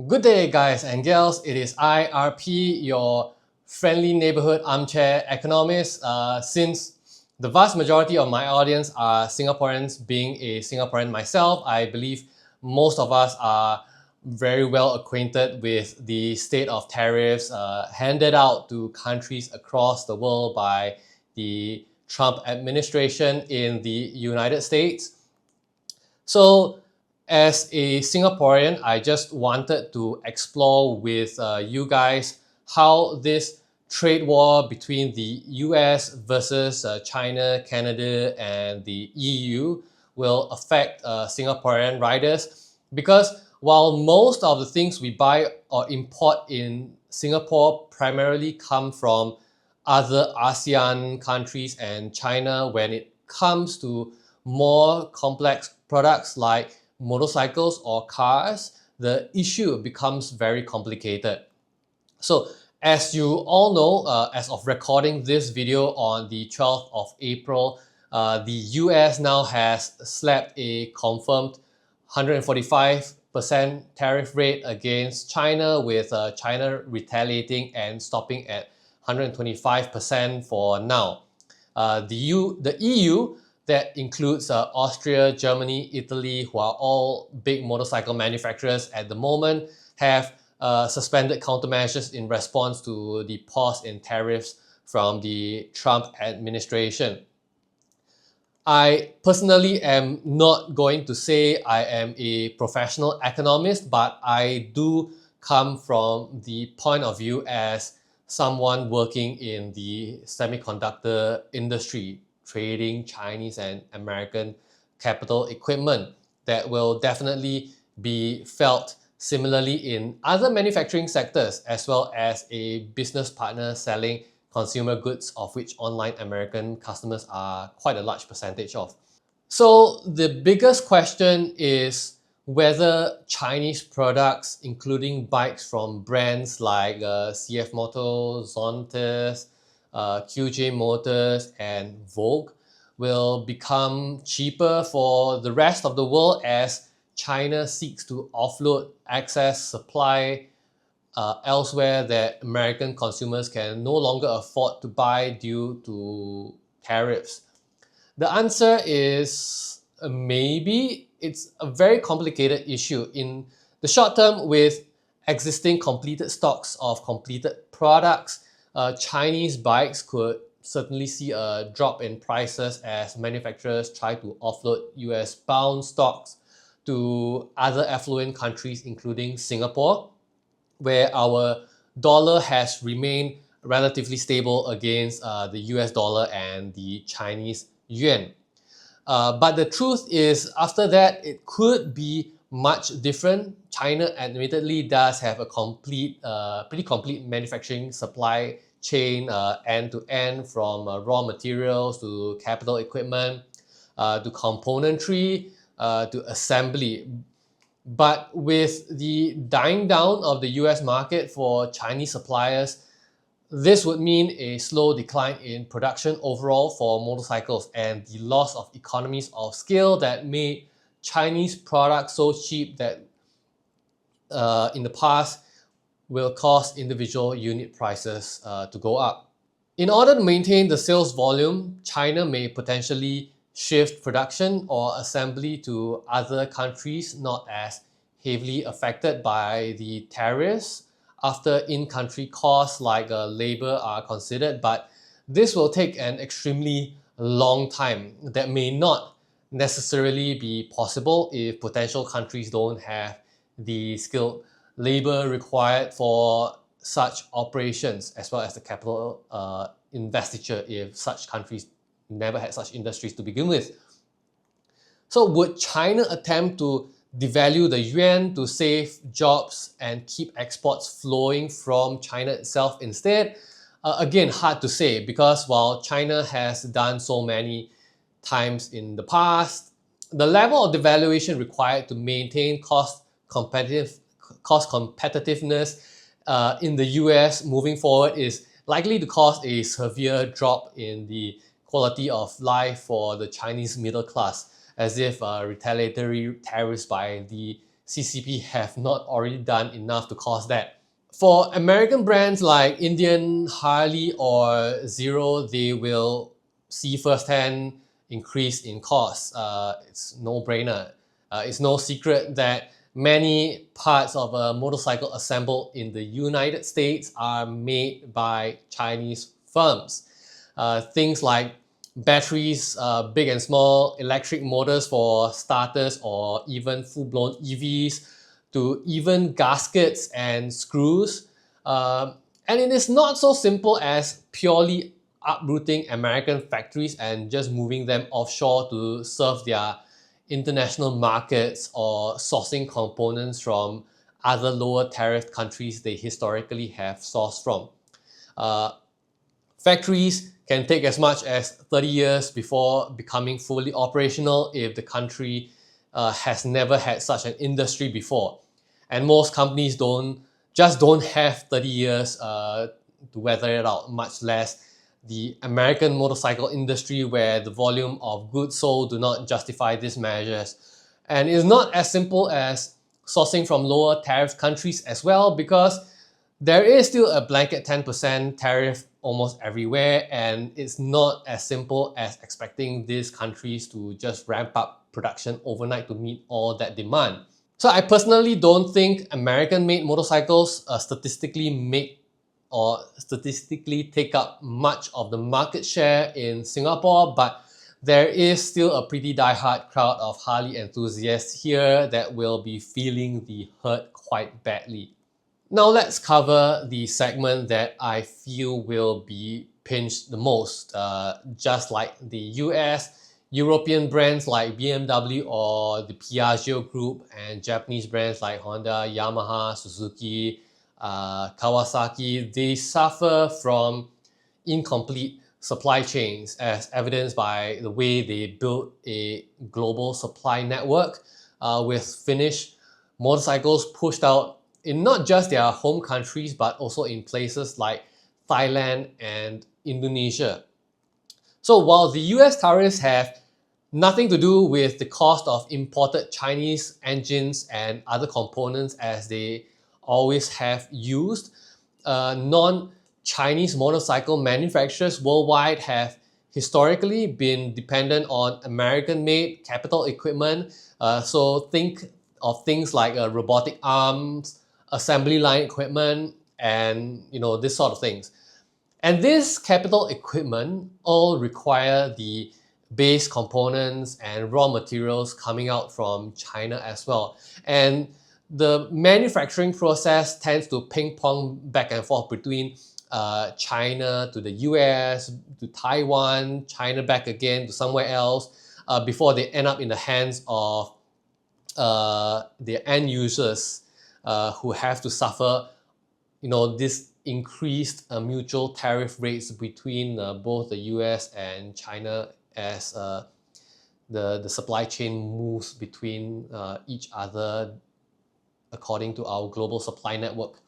Good day, guys and gals. It is RP, your friendly neighborhood armchair economist. Since the vast majority of my audience are Singaporeans, being a Singaporean myself, I believe most of us are very well acquainted with the state of tariffs handed out to countries across the world by the Trump administration in the United States. So, as a Singaporean, I just wanted to explore with you guys how this trade war between the US versus China, Canada, and the EU will affect Singaporean riders. Because while most of the things we buy or import in Singapore primarily come from other ASEAN countries and China, when it comes to more complex products like motorcycles or cars, the issue becomes very complicated. So as you all know, as of recording this video on the 12th of April, the US now has slapped a confirmed 145% tariff rate against China, with China retaliating and stopping at 125% for now. The EU, that includes Austria, Germany, Italy, who are all big motorcycle manufacturers at the moment, have suspended countermeasures in response to the pause in tariffs from the Trump administration. I personally am not going to say I am a professional economist, but I do come from the point of view as someone working in the semiconductor industry, trading Chinese and American capital equipment that will definitely be felt similarly in other manufacturing sectors, as well as a business partner selling consumer goods, of which online American customers are quite a large percentage of. So the biggest question is whether Chinese products, including bikes from brands like CF Moto, Zontes, QJ Motors, and Vogue, will become cheaper for the rest of the world as China seeks to offload excess supply elsewhere that American consumers can no longer afford to buy due to tariffs. The answer is maybe. It's a very complicated issue. In the short term, with existing completed stocks of completed products, Chinese bikes could certainly see a drop in prices as manufacturers try to offload US bound stocks to other affluent countries, including Singapore, where our dollar has remained relatively stable against the US dollar and the Chinese yuan. But the truth is, after that, it could be much different. China admittedly does have a pretty complete manufacturing supply chain, end to end, from raw materials to capital equipment, to componentry, to assembly. But with the dying down of the US market for Chinese suppliers, this would mean a slow decline in production overall for motorcycles and the loss of economies of scale that made Chinese products so cheap that in the past will cause individual unit prices to go up. In order to maintain the sales volume, China may potentially shift production or assembly to other countries not as heavily affected by the tariffs after in-country costs like labor are considered, but this will take an extremely long time that may not necessarily be possible if potential countries don't have the skilled labor required for such operations, as well as the capital investiture if such countries never had such industries to begin with. So would China attempt to devalue the yuan to save jobs and keep exports flowing from China itself instead? Again, hard to say, because while China has done so many times in the past, the level of devaluation required to maintain cost competitiveness in the US moving forward is likely to cause a severe drop in the quality of life for the Chinese middle class, as if retaliatory tariffs by the CCP have not already done enough to cause that. For American brands like Indian, Harley or Zero, they will see firsthand increase in costs. It's no-brainer. It's no secret that many parts of a motorcycle assembled in the United States are made by Chinese firms. Things like batteries, big and small, electric motors for starters or even full-blown EVs, to even gaskets and screws. And it is not so simple as purely uprooting American factories and just moving them offshore to serve their international markets or sourcing components from other lower tariff countries they historically have sourced from. Factories can take as much as 30 years before becoming fully operational if the country has never had such an industry before. And most companies don't have 30 years to weather it out, much less the American motorcycle industry, where the volume of goods sold do not justify these measures. And it's not as simple as sourcing from lower tariff countries as well, because there is still a blanket 10% tariff almost everywhere, and it's not as simple as expecting these countries to just ramp up production overnight to meet all that demand. So I personally don't think American-made motorcycles statistically take up much of the market share in Singapore, but there is still a pretty die-hard crowd of Harley enthusiasts here that will be feeling the hurt quite badly. Now let's cover the segment that I feel will be pinched the most. Just like the US, European brands like BMW or the Piaggio Group, and Japanese brands like Honda, Yamaha, Suzuki, Kawasaki, they suffer from incomplete supply chains, as evidenced by the way they built a global supply network with finished motorcycles pushed out in not just their home countries, but also in places like Thailand and Indonesia. So while the US tariffs have nothing to do with the cost of imported Chinese engines and other components, as they always have used, non-Chinese motorcycle manufacturers worldwide have historically been dependent on American-made capital equipment. So think of things like robotic arms, assembly line equipment, and this sort of things. And this capital equipment all require the base components and raw materials coming out from China as well. And the manufacturing process tends to ping pong back and forth between China to the US, to Taiwan, China back again to somewhere else, before they end up in the hands of the end users, who have to suffer this increased mutual tariff rates between both the US and China, as the supply chain moves between each other according to our global supply network.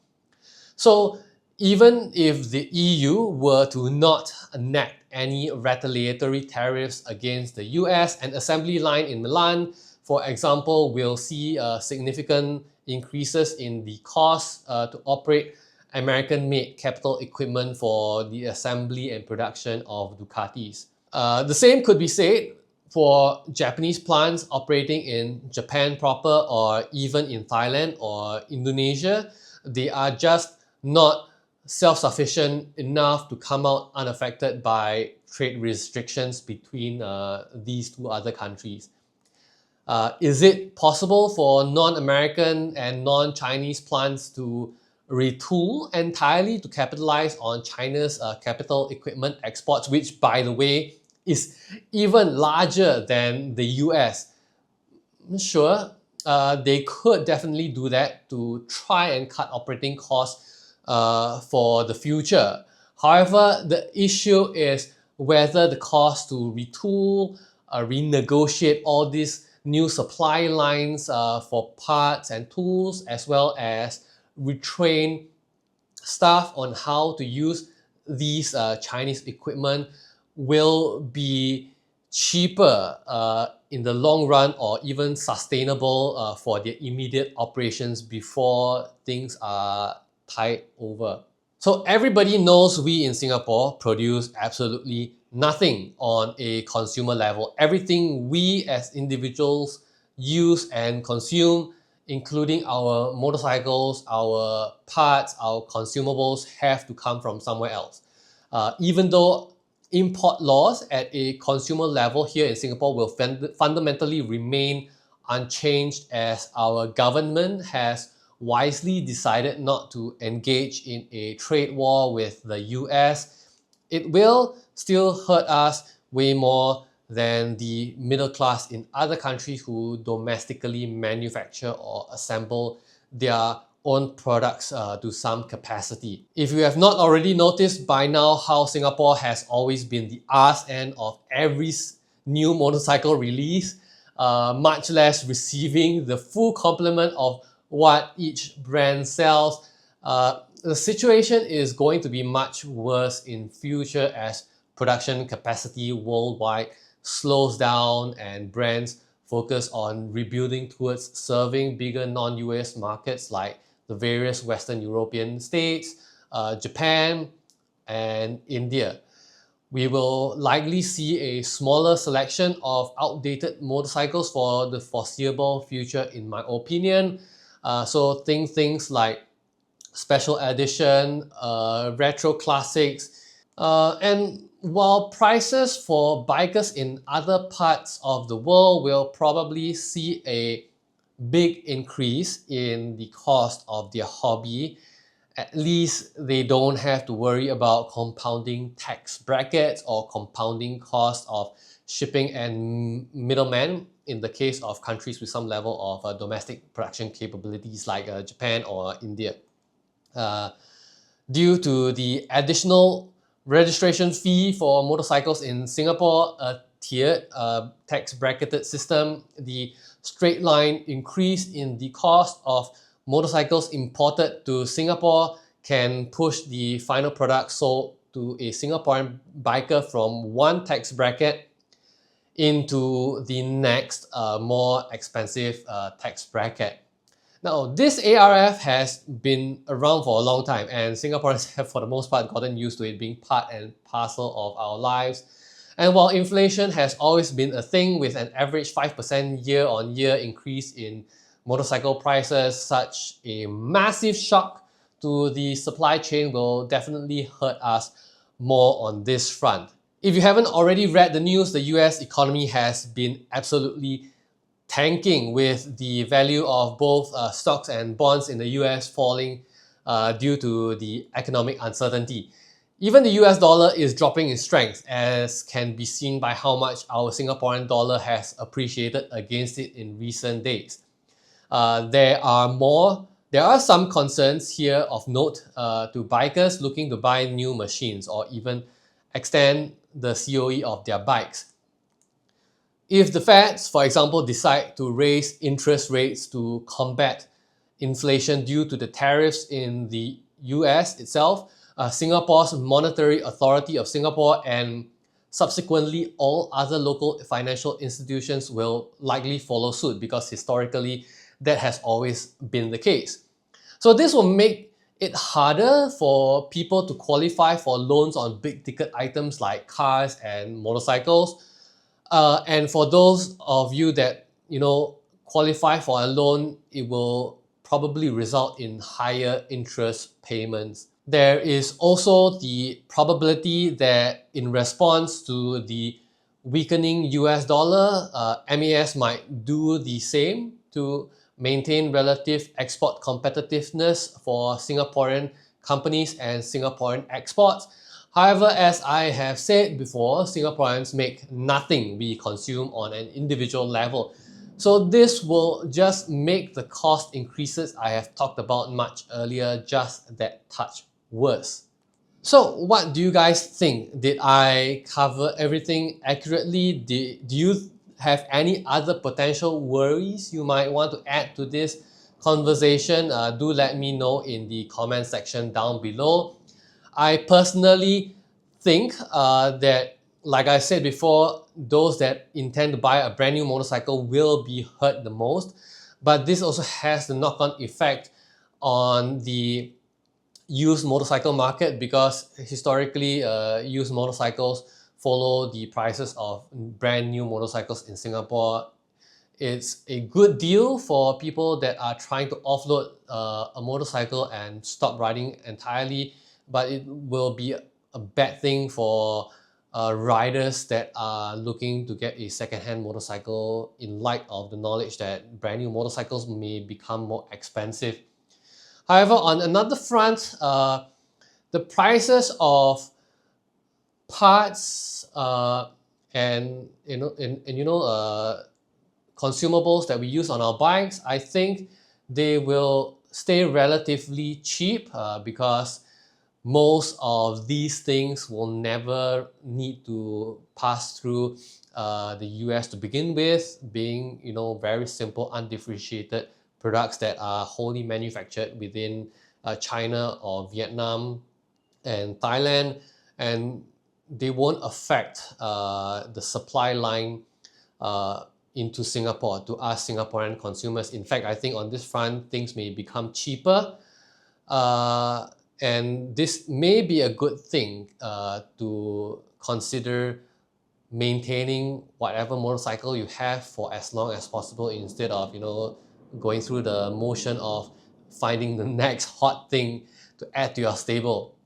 So even if the EU were to not enact any retaliatory tariffs against the US, an assembly line in Milan, for example, will see significant increases in the cost to operate American-made capital equipment for the assembly and production of Ducatis. The same could be said for Japanese plants operating in Japan proper, or even in Thailand or Indonesia. They are just not self-sufficient enough to come out unaffected by trade restrictions between these two other countries. Is it possible for non-American and non-Chinese plants to retool entirely to capitalize on China's capital equipment exports, which, by the way, is even larger than the US? Sure, they could definitely do that to try and cut operating costs for the future. However, the issue is whether the cost to retool, renegotiate all these new supply lines for parts and tools, as well as retrain staff on how to use these Chinese equipment, will be cheaper in the long run, or even sustainable for their immediate operations before things are tied over. So everybody knows we in Singapore produce absolutely nothing on a consumer level. Everything we as individuals use and consume, including our motorcycles, our parts, our consumables, have to come from somewhere else. Even though import laws at a consumer level here in Singapore will fundamentally remain unchanged, as our government has wisely decided not to engage in a trade war with the US, it will still hurt us way more than the middle class in other countries who domestically manufacture or assemble their own products to some capacity. If you have not already noticed by now how Singapore has always been the arse end of every new motorcycle release, much less receiving the full complement of what each brand sells, the situation is going to be much worse in future as production capacity worldwide slows down and brands focus on rebuilding towards serving bigger non-US markets like the various Western European states, Japan, and India. We will likely see a smaller selection of outdated motorcycles for the foreseeable future, in my opinion. So think things like special edition, retro classics, and while prices for bikers in other parts of the world will probably see a big increase in the cost of their hobby, at least they don't have to worry about compounding tax brackets or compounding costs of shipping and middlemen in the case of countries with some level of domestic production capabilities like Japan or India. Uh, Due to the additional registration fee for motorcycles in Singapore, a tiered tax bracketed system, the straight line increase in the cost of motorcycles imported to Singapore can push the final product sold to a Singaporean biker from one tax bracket into the next more expensive tax bracket. Now, this ARF has been around for a long time, and Singaporeans have for the most part gotten used to it being part and parcel of our lives. And while inflation has always been a thing with an average 5% year-on-year increase in motorcycle prices, such a massive shock to the supply chain will definitely hurt us more on this front. If you haven't already read the news, the US economy has been absolutely tanking, with the value of both stocks and bonds in the US falling due to the economic uncertainty. Even the US dollar is dropping in strength, as can be seen by how much our Singaporean dollar has appreciated against it in recent days. There are some concerns here of note to bikers looking to buy new machines or even extend the COE of their bikes. If the Feds, for example, decide to raise interest rates to combat inflation due to the tariffs in the US itself, Singapore's Monetary Authority of Singapore and subsequently all other local financial institutions will likely follow suit, because historically that has always been the case. So this will make it harder for people to qualify for loans on big ticket items like cars and motorcycles. And for those of you that qualify for a loan, it will probably result in higher interest payments. There is also the probability that in response to the weakening US dollar, MAS might do the same to maintain relative export competitiveness for Singaporean companies and Singaporean exports. However, as I have said before, Singaporeans make nothing we consume on an individual level. So this will just make the cost increases I have talked about much earlier just that touch worse. So what do you guys think? Did I cover everything accurately? Do you have any other potential worries you might want to add to this conversation? Do let me know in the comment section down below. I personally think that like I said before, those that intend to buy a brand new motorcycle will be hurt the most. But this also has the knock-on effect on the used motorcycle market, because historically used motorcycles follow the prices of brand new motorcycles in Singapore. It's a good deal for people that are trying to offload a motorcycle and stop riding entirely, but it will be a bad thing for riders that are looking to get a second-hand motorcycle, in light of the knowledge that brand new motorcycles may become more expensive. However, on another front, the prices of parts and consumables that we use on our bikes, I think they will stay relatively cheap because most of these things will never need to pass through the US to begin with, being very simple, undifferentiated products that are wholly manufactured within China or Vietnam and Thailand, and they won't affect the supply line into Singapore to us Singaporean consumers. In fact, I think on this front, things may become cheaper. And this may be a good thing to consider maintaining whatever motorcycle you have for as long as possible, instead of going through the motion of finding the next hot thing to add to your stable.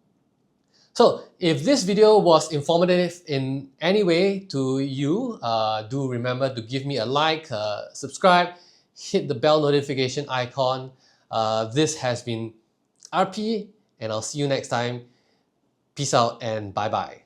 So if this video was informative in any way to you, do remember to give me a like, subscribe, hit the bell notification icon. This has been RP, and I'll see you next time. Peace out and bye-bye.